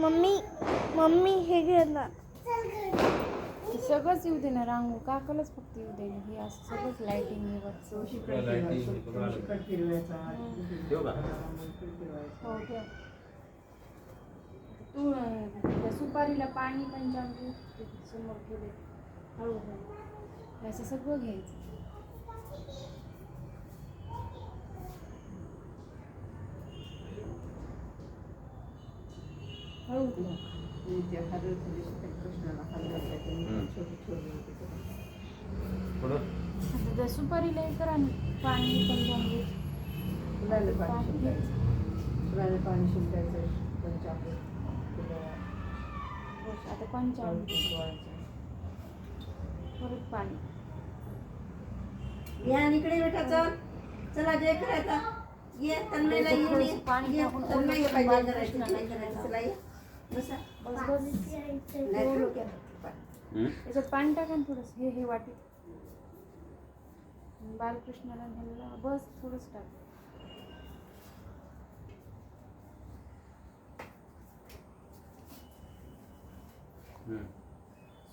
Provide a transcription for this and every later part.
Mummy mummy हे घे ना. सगळंच येऊ दे ना रांगो काकालाच फक्त येऊ दे ना हे असं सगळंच लाइटिंग हो ठेव. तू त्या सुपारीला पाणी पंचामृत समोर ठेवले हळूहळू असं सगळं घ्यायचं. आता सुपारीला हे करा ना पाणी पंचामृत पाणी शिंपडायचं पंचामृत आता पंचामृत परत पाणी या इकडे बेटा चल चला जय करायचा ये तन्मयला ये पाणी टाकून तन्मय पाहिजे करायचं चला ये बसा बस बस याच्यात पाणी टाका ना थोडंस हे वाटी बालकृष्णाला घ्यायला बस थोडंच टाक.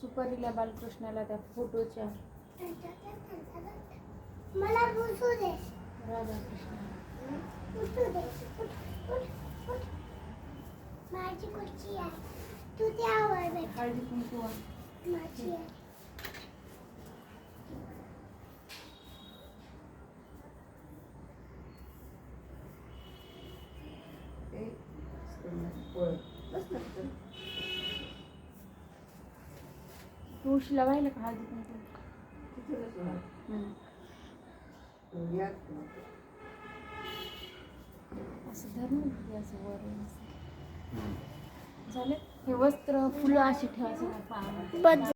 सुपारीला बालकृष्णाला त्या फोटोच्या मला बसू दे. राधाकृष्ण बसू दे. माझी खुर्ची आहे तू त्यावर बैठ. हळदी कुंकू माझी आहे. तुळशीला वाहिलं का हळदी कुंकू असं धरून असं वर झालं हे वस्त्र फुलं अशी ठेवायचं.